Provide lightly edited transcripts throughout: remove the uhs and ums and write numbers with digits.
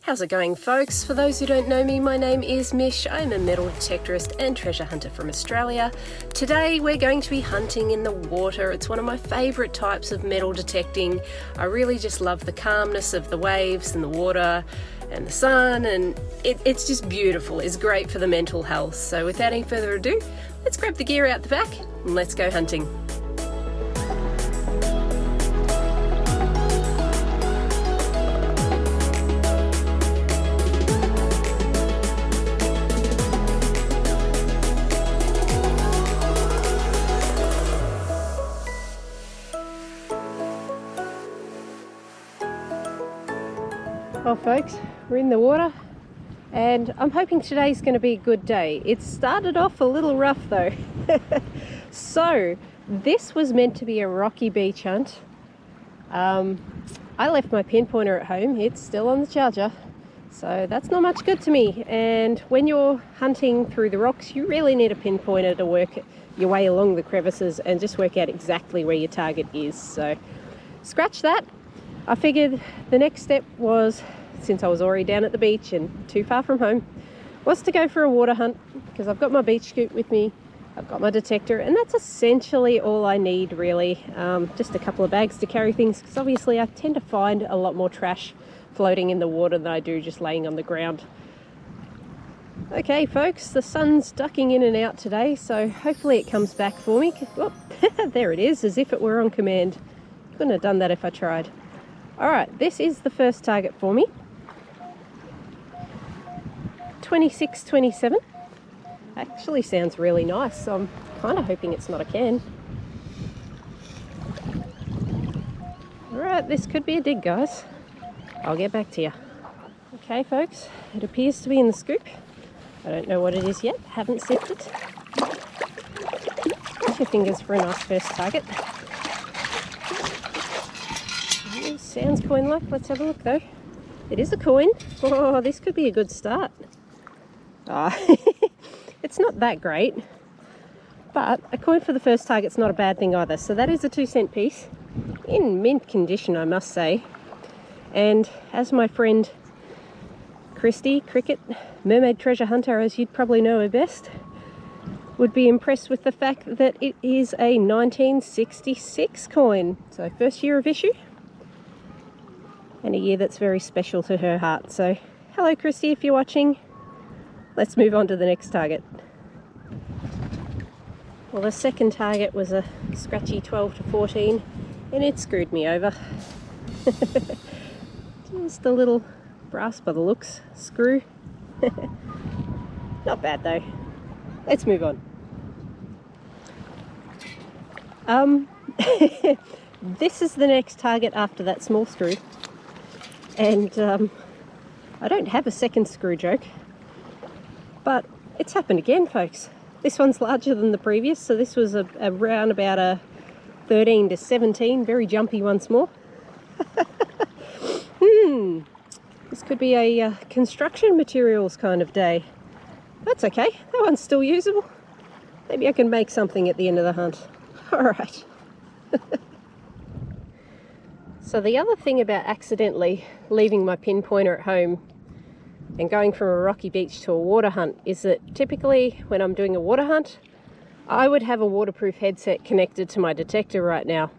How's it going, folks? For those who don't know me, my name is Mish. I'm a metal detectorist and treasure hunter from Australia. Today we're going to be hunting in the water. It's one of my favourite types of metal detecting. I really just love the calmness of the waves and the water and the sun, and it's just beautiful. It's great for the mental health. So without any further ado, let's grab the gear out the back and let's go hunting. Well, folks, we're in the water and I'm hoping today's going to be a good day. It started off a little rough though. So this was meant to be a rocky beach hunt. I left my pinpointer at home. It's still on the charger, so that's not much good to me. And when you're hunting through the rocks, you really need a pinpointer to work your way along the crevices and just work out exactly where your target is. So scratch that. I figured the next step was, since I was already down at the beach and too far from home, was to go for a water hunt, because I've got my beach scoop with me, I've got my detector, and that's essentially all I need really. Just a couple of bags to carry things, because obviously I tend to find a lot more trash floating in the water than I do just laying on the ground. Okay folks, the sun's ducking in and out today, so hopefully it comes back for me. Oh, there it is, as if it were on command. Couldn't have done that if I tried. Alright, this is the first target for me. 2627. Actually sounds really nice, so I'm kind of hoping it's not a can. Alright, this could be a dig, guys. I'll get back to you. Okay folks, it appears to be in the scoop. I don't know what it is yet, haven't sipped it. Cross your fingers for a nice first target. Sounds coin-like. Let's have a look though. It is a coin. Oh, this could be a good start. It's not that great, but a coin for the first target's not a bad thing either. So that is a 2-cent piece, in mint condition, I must say. And as my friend Christy, Cricket, Mermaid Treasure Hunter, as you'd probably know her best, would be impressed with the fact that it is a 1966 coin. So first year of issue. And a year that's very special to her heart. So, hello Christy, if you're watching. Let's move on to the next target. Well, the second target was a scratchy 12 to 14, and it screwed me over. Just a little brass by the looks, screw. Not bad though. Let's move on. This is the next target after that small screw. And I don't have a second screw joke, but it's happened again, folks. This one's larger than the previous, so this was around about a 13 to 17, very jumpy once more. This could be a construction materials kind of day. That's okay, that one's still usable. Maybe I can make something at the end of the hunt. All right. So the other thing about accidentally leaving my pinpointer at home and going from a rocky beach to a water hunt is that typically when I'm doing a water hunt, I would have a waterproof headset connected to my detector right now.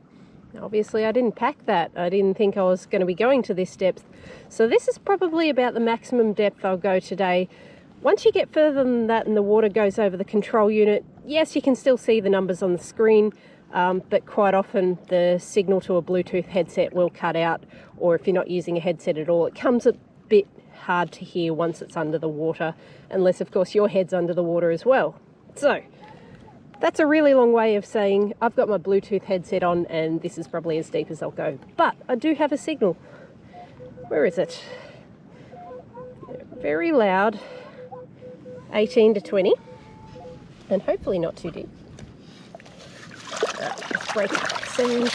Obviously I didn't pack that. I didn't think I was going to be going to this depth. So this is probably about the maximum depth I'll go today. Once you get further than that and the water goes over the control unit, yes, you can still see the numbers on the screen. But quite often the signal to a Bluetooth headset will cut out, or if you're not using a headset at all, it comes a bit hard to hear once it's under the water, unless of course your head's under the water as well. So that's a really long way of saying I've got my Bluetooth headset on and this is probably as deep as I'll go. But I do have a signal. Where is it? Very loud, 18 to 20, and hopefully not too deep. Let's break that sound.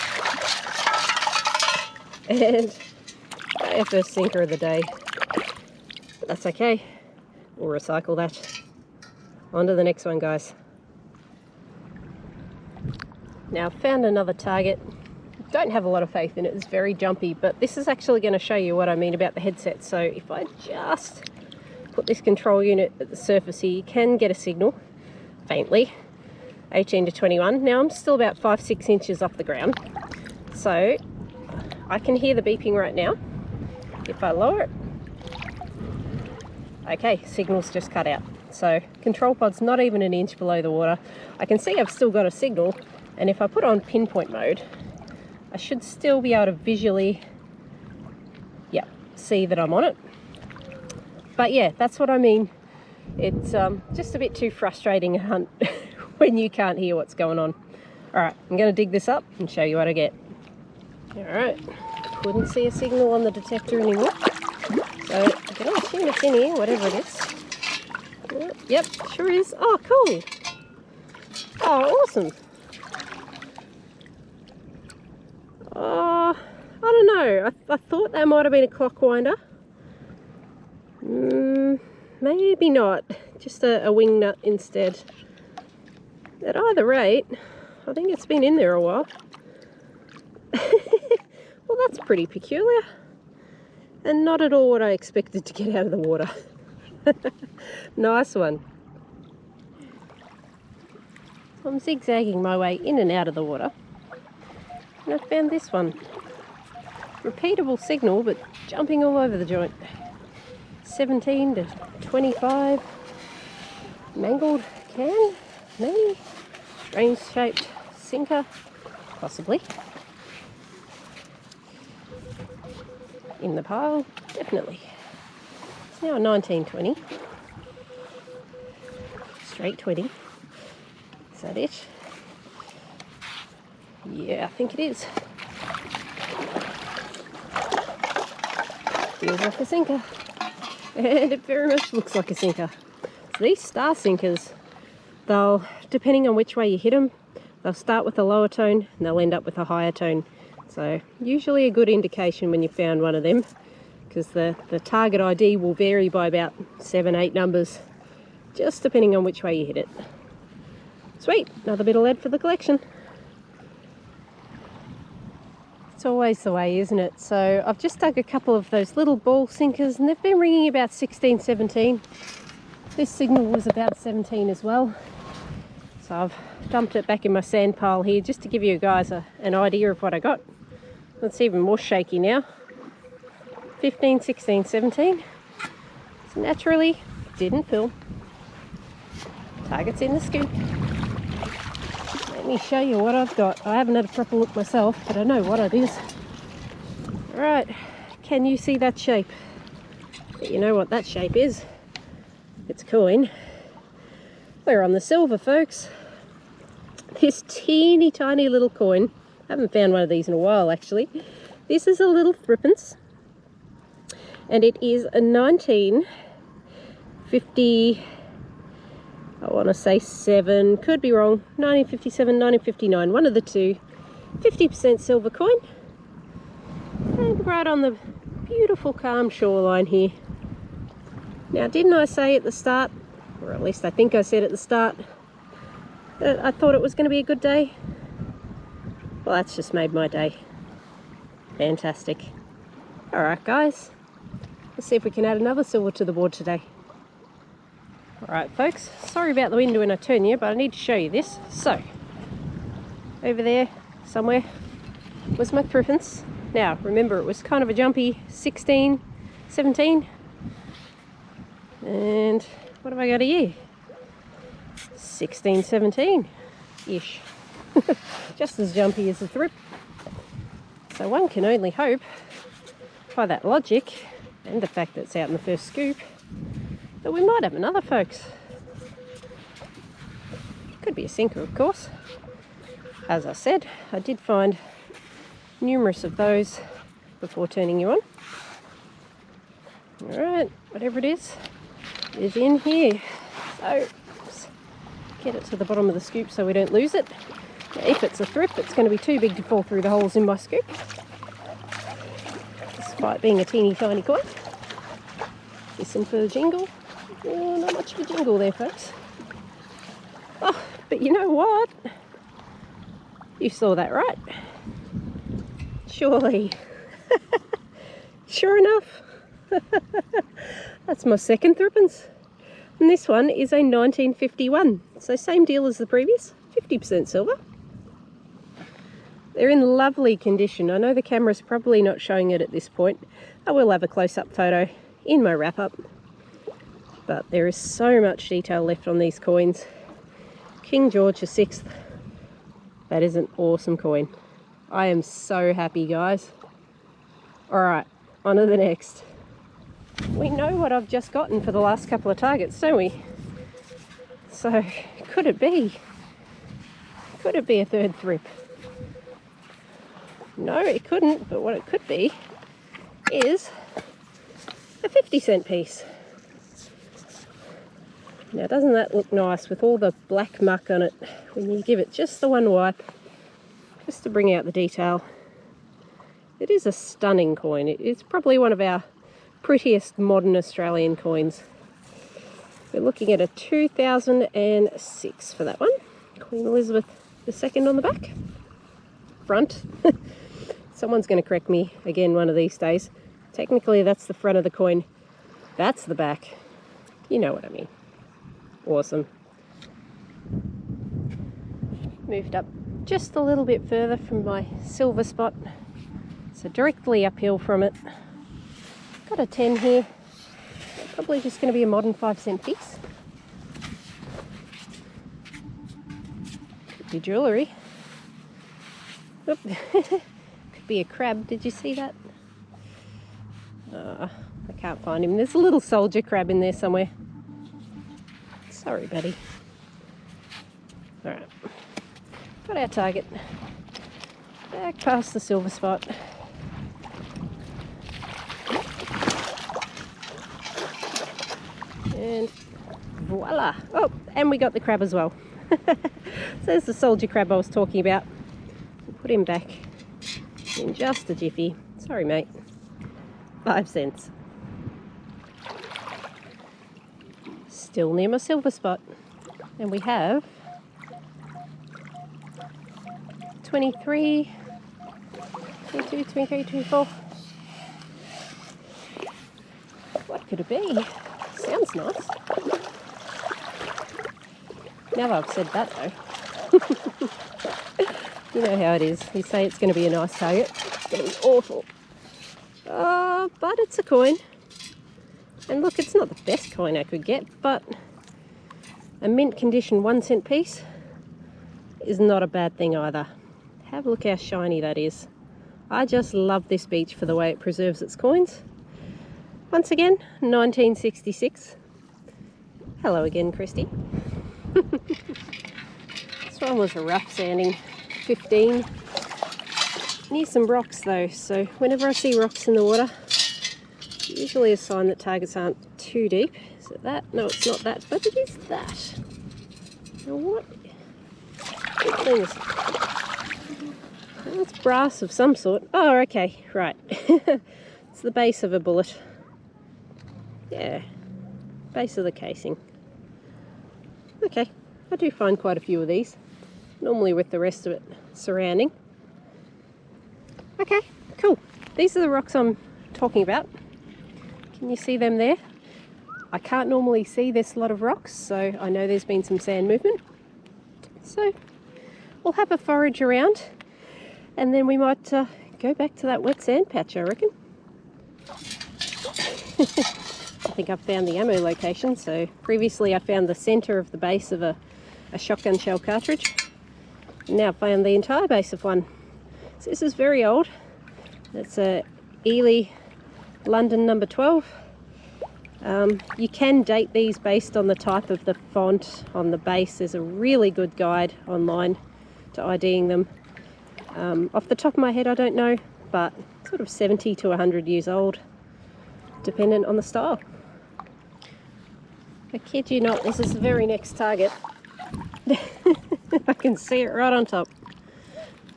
And our first sinker of the day. But that's okay. We'll recycle that. On to the next one, guys. Now I've found another target. don't have a lot of faith in it. It's very jumpy, but this is actually going to show you what I mean about the headset. So if I just put this control unit at the surface here, you can get a signal, faintly, 18 to 21. Now I'm still about 5-6 inches off the ground, so I can hear the beeping right now. If I lower it, okay, signal's just cut out. So control pod's not even an inch below the water. I can see I've still got a signal, and if I put on pinpoint mode, I should still be able to visually, yeah, see that I'm on it. But yeah, that's what I mean. It's just a bit too frustrating a hunt when you can't hear what's going on. All right, I'm going to dig this up and show you what I get. All right, couldn't see a signal on the detector anymore, so I'm going to assume it's in here, whatever it is. Yep, sure is. Oh, cool. Oh, awesome. I don't know. I thought that might have been a clock winder. Maybe not. Just a wing nut instead. At either rate, I think it's been in there a while. Well, that's pretty peculiar. And not at all what I expected to get out of the water. Nice one. So I'm zigzagging my way in and out of the water. And I found this one. Repeatable signal, but jumping all over the joint. 17 to 25. Mangled can, maybe. Strange shaped sinker, possibly. In the pile, definitely. It's now a 1920. Straight 20. Is that it? Yeah, I think it is. Feels like a sinker. And it very much looks like a sinker. So these star sinkers, they'll, depending on which way you hit them, they'll start with a lower tone and they'll end up with a higher tone. So usually a good indication when you found one of them, because the target ID will vary by about 7-8 numbers, just depending on which way you hit it. Sweet, another bit of lead for the collection. It's always the way, isn't it? So I've just dug a couple of those little ball sinkers and they've been ringing about 16, 17. This signal was about 17 as well. So I've dumped it back in my sand pile here just to give you guys an idea of what I got. It's even more shaky now. 15, 16, 17. So naturally, didn't film. Target's in the scoop. Let me show you what I've got. I haven't had a proper look myself, but I know what it is. Alright, can you see that shape? But you know what that shape is. It's a coin. We're on the silver, folks. This teeny tiny little coin. I haven't found one of these in a while, actually. This is a little thrippence. And it is a 1950... I want to say 7, could be wrong, 1957, 1959, one of the two, 50% silver coin, and right on the beautiful calm shoreline here. Now, didn't I say at the start, or at least I think I said at the start, that I thought it was going to be a good day? Well, that's just made my day. Fantastic. Alright guys, let's see if we can add another silver to the board today. Alright folks, sorry about the wind when I turn you, but I need to show you this. So, over there somewhere was my thrippence. Now, remember it was kind of a jumpy 16, 17. And what have I got here? 16, 17-ish. Just as jumpy as the thrip. So one can only hope, by that logic, and the fact that it's out in the first scoop, that we might have another, folks. Could be a sinker, of course. As I said, I did find numerous of those before turning you on. Alright, whatever it is in here. So, let's get it to the bottom of the scoop so we don't lose it. Now, if it's a thrip, it's going to be too big to fall through the holes in my scoop, despite being a teeny tiny coin. Listen for the jingle. Oh, not much of a jingle there, folks. Oh, but you know what? You saw that right. Surely. Sure enough. That's my second thrippence. And this one is a 1951. So same deal as the previous, 50% silver. They're in lovely condition. I know the camera's probably not showing it at this point. I will have a close-up photo in my wrap-up. But there is so much detail left on these coins. King George VI. That is an awesome coin. I am so happy, guys. Alright, on to the next. We know what I've just gotten for the last couple of targets, don't we? So, could it be? Could it be a third thrip? No, it couldn't, but what it could be is a 50-cent piece. Now, doesn't that look nice with all the black muck on it when you give it just the one wipe, just to bring out the detail? It is a stunning coin. It's probably one of our prettiest modern Australian coins. We're looking at a 2006 for that one. Queen Elizabeth II on the back. Front. Someone's going to correct me again one of these days. Technically that's the front of the coin. That's the back. You know what I mean. Awesome. Moved up just a little bit further from my silver spot. So directly uphill from it. Got a 10 here. Probably just going to be a modern 5-cent piece. Could be jewellery. Oop. Could be a crab. Did you see that? I can't find him. There's a little soldier crab in there somewhere. Sorry, buddy. Alright. Got our target. Back past the silver spot. And voila! Oh, and we got the crab as well. So there's the soldier crab I was talking about. We'll put him back in just a jiffy. Sorry, mate. 5 cents. Still near my silver spot. And we have 23, 22, 23, 24. What could it be? Sounds nice. Now that I've said that though. You know how it is. You say it's going to be a nice target. It's going to be awful. But it's a coin. And look, it's not the best coin I could get, but a mint condition 1-cent piece is not a bad thing either. Have a look how shiny that is. I just love this beach for the way it preserves its coins. Once again, 1966. Hello again, Christy. This one was a rough sanding 15. Near some rocks though, so whenever I see rocks in the water, usually a sign that targets aren't too deep. Is it that? No, it's not that, but it is that. Now what? Good things. Well, it's brass of some sort. Oh, okay, right. It's the base of a bullet. Yeah, base of the casing. Okay, I do find quite a few of these, normally with the rest of it surrounding. Okay, cool. These are the rocks I'm talking about. Can you see them there? I can't normally see this lot of rocks, so I know there's been some sand movement. So we'll have a forage around and then we might go back to that wet sand patch, I reckon. I think I've found the ammo location. So previously I found the centre of the base of a shotgun shell cartridge. And now I've found the entire base of one. So this is very old. It's a Ely London number 12. You can date these based on the type of the font on the base. There's a really good guide online to IDing them. Off the top of my head I don't know, but sort of 70 to 100 years old, dependent on the style. I kid you not, this is the very next target. I can see it right on top.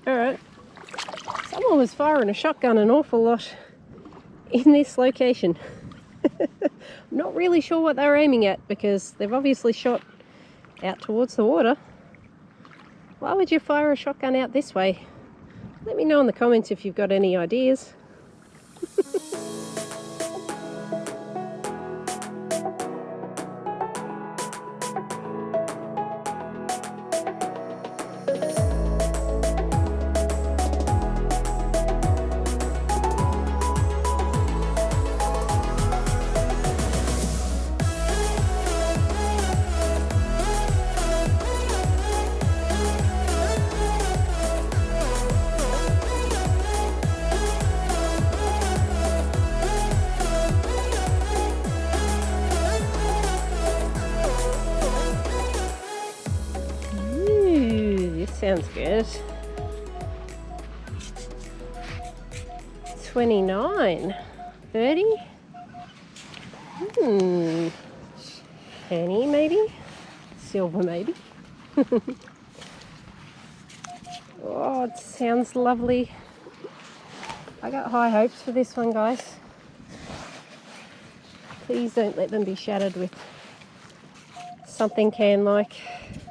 Alright, someone was firing a shotgun an awful lot in this location. I'm not really sure what they were aiming at because they've obviously shot out towards the water. Why would you fire a shotgun out this way? Let me know in the comments if you've got any ideas. Sounds good. 29, 30. Penny maybe, silver maybe. Oh, it sounds lovely. I got high hopes for this one, guys. Please don't let them be shattered with something can like.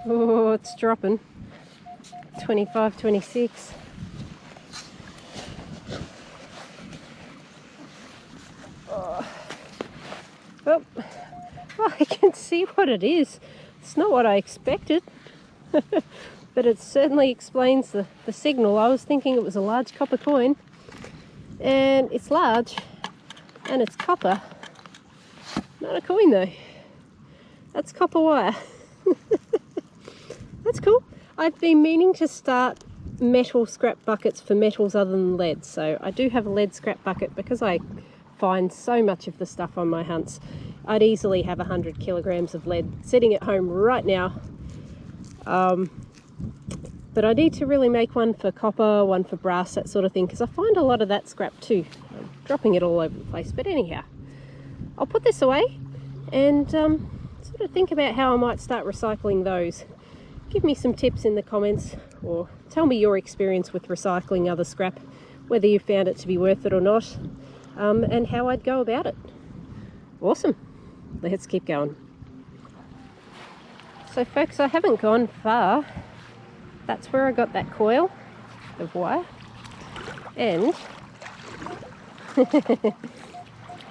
Oh, it's dropping. 25, 26. Oh, I can see what it is. It's not what I expected, but it certainly explains the signal. I was thinking it was a large copper coin, and it's large, and it's copper. Not a coin though. That's copper wire. That's cool. I've been meaning to start metal scrap buckets for metals other than lead, so I do have a lead scrap bucket because I find so much of the stuff on my hunts. I'd easily have 100 kilograms of lead sitting at home right now, but I need to really make one for copper, one for brass, that sort of thing, because I find a lot of that scrap too. I'm dropping it all over the place, but anyhow, I'll put this away and sort of think about how I might start recycling those. Give me some tips in the comments, or tell me your experience with recycling other scrap, whether you found it to be worth it or not, and how I'd go about it. Awesome. Let's keep going. So folks, I haven't gone far. That's where I got that coil of wire, and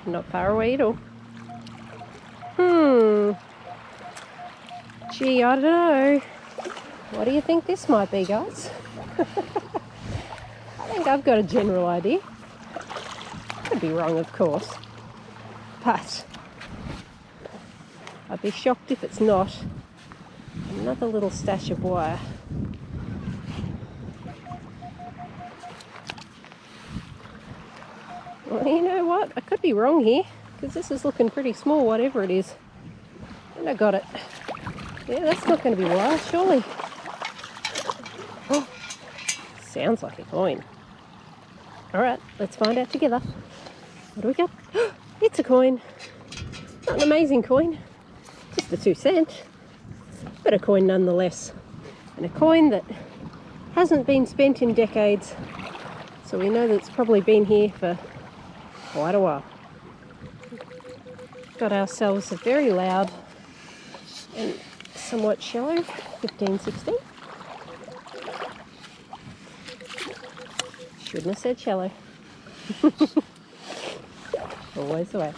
not far away at all. Gee, I don't know. What do you think this might be, guys? I think I've got a general idea. Could be wrong, of course, but I'd be shocked if it's not. Another little stash of wire. Well, you know what? I could be wrong here, because this is looking pretty small, whatever it is. And I got it. Yeah, that's not going to be wire, surely. Oh, sounds like a coin. Alright, let's find out together. What do we got? It's a coin. Not an amazing coin, just a 2 cent, but a coin nonetheless. And a coin that hasn't been spent in decades, so we know that it's probably been here for quite a while. Got ourselves a very loud and somewhat shallow 15-16. Shouldn't have said shallow. Always the way.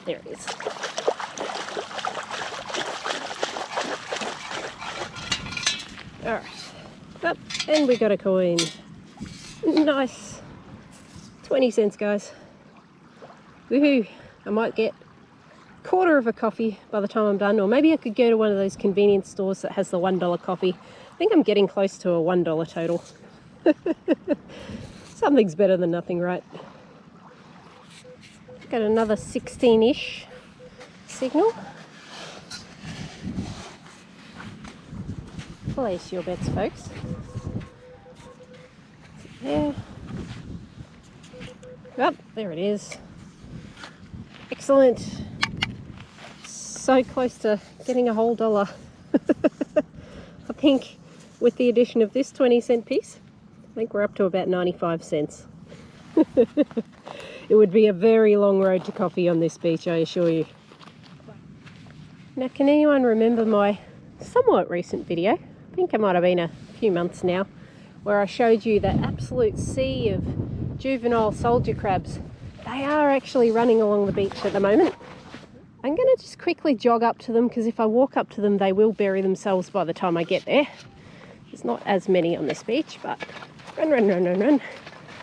There it is. Alright. Up, and we got a coin. Nice. 20 cents, guys. Woohoo. I might get a quarter of a coffee by the time I'm done, or maybe I could go to one of those convenience stores that has the $1 coffee. I think I'm getting close to a $1 total. Something's better than nothing, right? Got another 16-ish signal. Place your bets, folks. There. Oh, there it is. Excellent. So close to getting a whole dollar. I think with the addition of this 20-cent piece, I think we're up to about 95 cents. It would be a very long road to coffee on this beach, I assure you. Now, can anyone remember my somewhat recent video? I think it might have been a few months now, where I showed you that absolute sea of juvenile soldier crabs. They are actually running along the beach at the moment. I'm going to just quickly jog up to them, because if I walk up to them they will bury themselves by the time I get there. There's not as many on this beach, but run, run, run, run, run.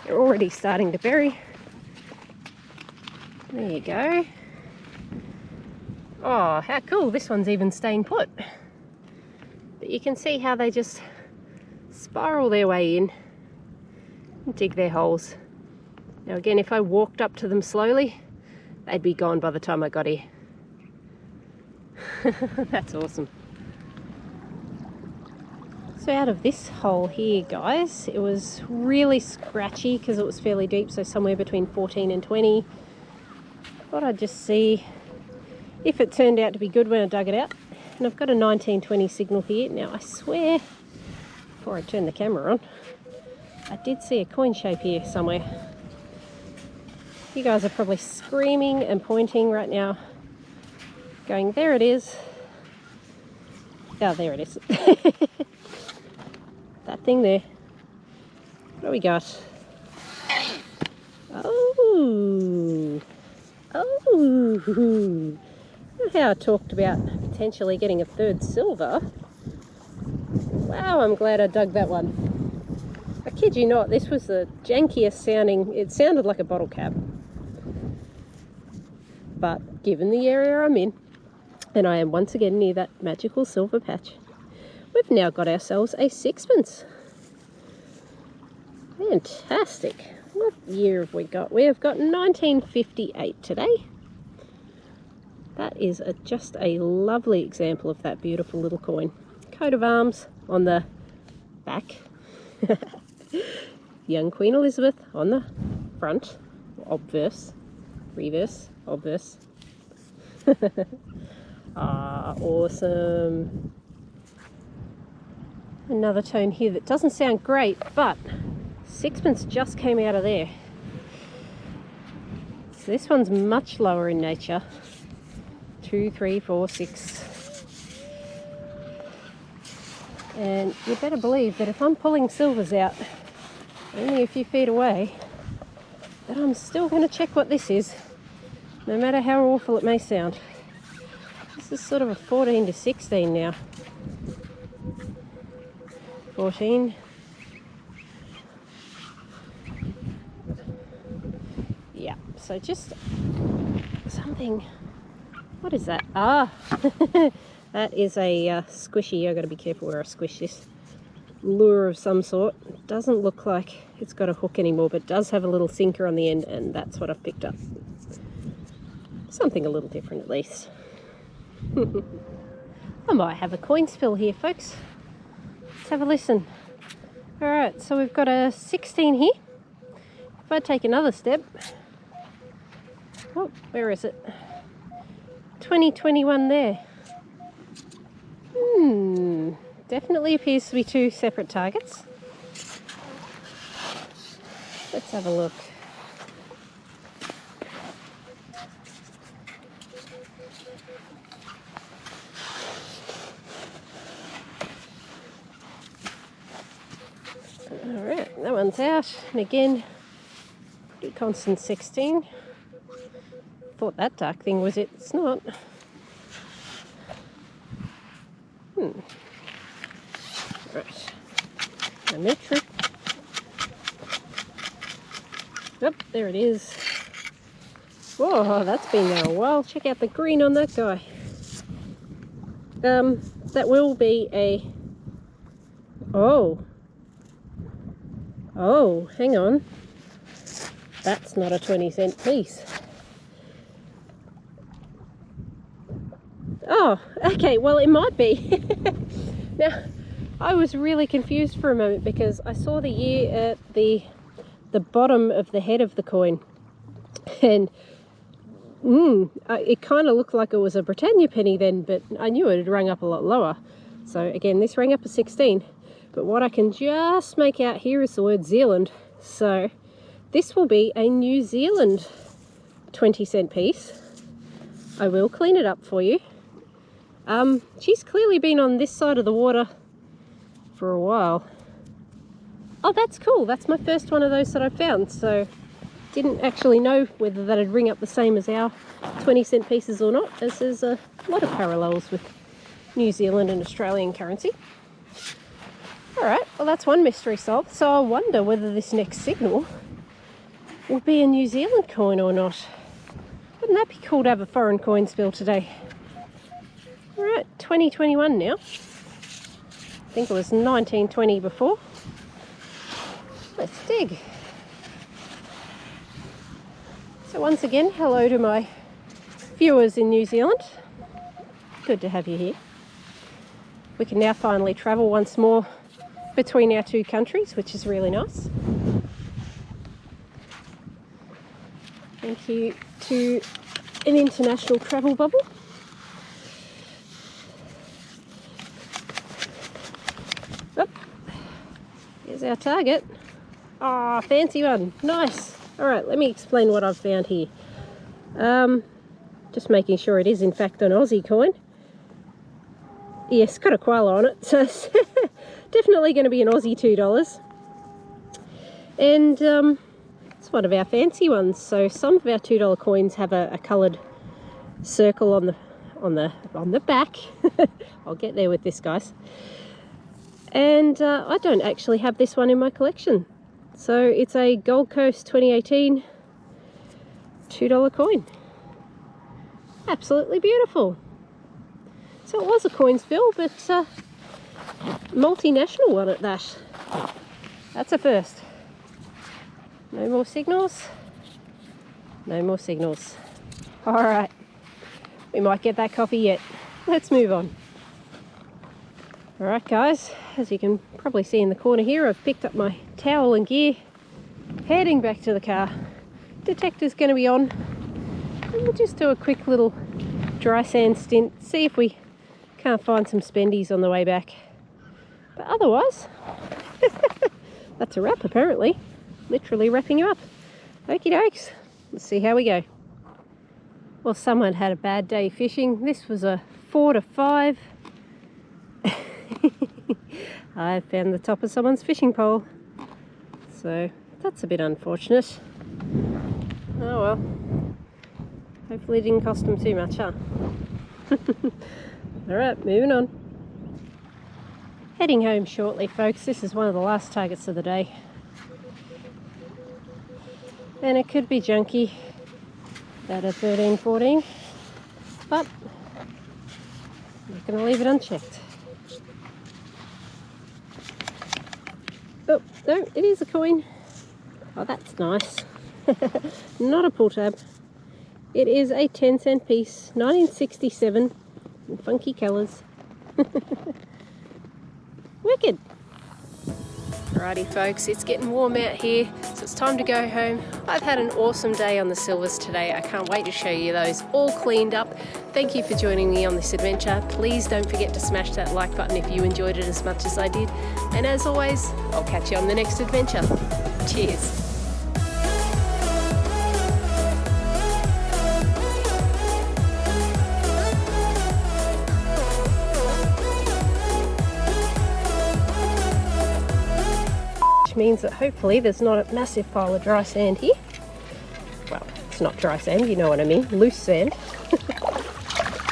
They're already starting to bury. There you go. Oh, how cool. This one's even staying put. But you can see how they just spiral their way in and dig their holes. Now again, if I walked up to them slowly, they'd be gone by the time I got here. That's awesome. So out of this hole here, guys, it was really scratchy because it was fairly deep, so somewhere between 14 and 20. Thought I'd just see if it turned out to be good when I dug it out. And I've got a 1920 signal here. Now I swear, before I turn the camera on, I did see a coin shape here somewhere. You guys are probably screaming and pointing right now, going, there it is. Oh, there it is. That thing there. What do we got? Oh. Oh. How I talked about potentially getting a third silver. Wow, I'm glad I dug that one. I kid you not, this was the jankiest sounding, it sounded like a bottle cap. But given the area I'm in, and I am once again near that magical silver patch, we've now got ourselves a sixpence. Fantastic. What year have we got? We have got 1958 today. That is just a lovely example of that beautiful little coin. Coat of arms on the back. Young Queen Elizabeth on the front. Obverse. Reverse. Obverse. Ah, awesome. Another tone here that doesn't sound great, but sixpence just came out of there. So this one's much lower in nature. 2, 3, 4, 6. And you better believe that if I'm pulling silvers out only a few feet away, that I'm still going to check what this is, no matter how awful it may sound. This is sort of a 14 to 16 now. 14. Yeah, so just something. What is that? Ah, that is a squishy. I've got to be careful where I squish this. Lure of some sort. It doesn't look like it's got a hook anymore, but it does have a little sinker on the end, and that's what I've picked up. Something a little different at least. I might have a coin spill here, folks. Let's have a listen. Alright, so we've got a 16 here. If I take another step. Oh, where is it? 2021 there. Definitely appears to be two separate targets. Let's have a look. Alright, that one's out. And again, pretty constant 16. Thought that dark thing was it. It's not. Right. A metric. Yep, there it is. Whoa, that's been there a while. Check out the green on that guy. That will be a... Oh, hang on. That's not a 20-cent piece. Oh, okay, well it might be. Now, I was really confused for a moment because I saw the year at the bottom of the head of the coin, and it kind of looked like it was a Britannia penny then, but I knew it had rung up a lot lower. So again, this rang up a 16, but what I can just make out here is the word Zealand. So this will be a New Zealand 20-cent piece. I will clean it up for you. She's clearly been on this side of the water for a while. Oh, that's cool. That's my first one of those that I found. So didn't actually know whether that'd ring up the same as our 20-cent pieces or not, as there's a lot of parallels with New Zealand and Australian currency. Alright, well that's one mystery solved. So I wonder whether this next signal will be a New Zealand coin or not. Wouldn't that be cool to have a foreign coin spill today? Alright, 2021 now. I think it was 1920 before. Let's dig. So once again, hello to my viewers in New Zealand. Good to have you here. We can now finally travel once more between our two countries, which is really nice. Thank you to an international travel bubble. Oh, here's our target. Ah, fancy one. Nice. Alright, let me explain what I've found here. Just making sure it is in fact an Aussie coin. Yes, got a koala on it, so it's definitely going to be an Aussie $2. And it's one of our fancy ones. So some of our $2 coins have a coloured circle on the back. I'll get there with this, guys. And I don't actually have this one in my collection. So it's a Gold Coast 2018 $2 coin. Absolutely beautiful. So it was a coin spill, but multinational one at that. That's a first. No more signals. No more signals. Alright. We might get that coffee yet. Let's move on. Alright guys, as you can probably see in the corner here, I've picked up my towel and gear, heading back to the car. Detector's going to be on, and we'll just do a quick little dry sand stint, see if we can't find some spendies on the way back. But otherwise, that's a wrap apparently. Literally wrapping you up. Okie dokes, let's see how we go. Well, someone had a bad day fishing. This was a 4 to 5. I found the top of someone's fishing pole, so that's a bit unfortunate. Oh well, hopefully it didn't cost them too much, huh? Alright, moving on. Heading home shortly, folks. This is one of the last targets of the day, and it could be junky at a 13-14, but I'm not going to leave it unchecked. Oh, no, it is a coin. Oh, that's nice. Not a pull tab. It is a 10-cent piece, 1967, in funky colours. Wicked. Alrighty folks, it's getting warm out here, so it's time to go home. I've had an awesome day on the silvers today. I can't wait to show you those all cleaned up. Thank you for joining me on this adventure. Please don't forget to smash that like button if you enjoyed it as much as I did. And as always, I'll catch you on the next adventure. Cheers. Means that hopefully there's not a massive pile of dry sand here. Well, it's not dry sand, you know what I mean, loose sand.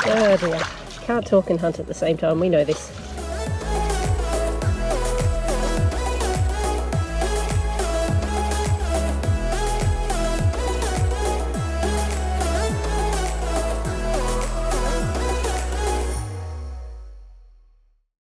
Oh dear, can't talk and hunt at the same time, we know this.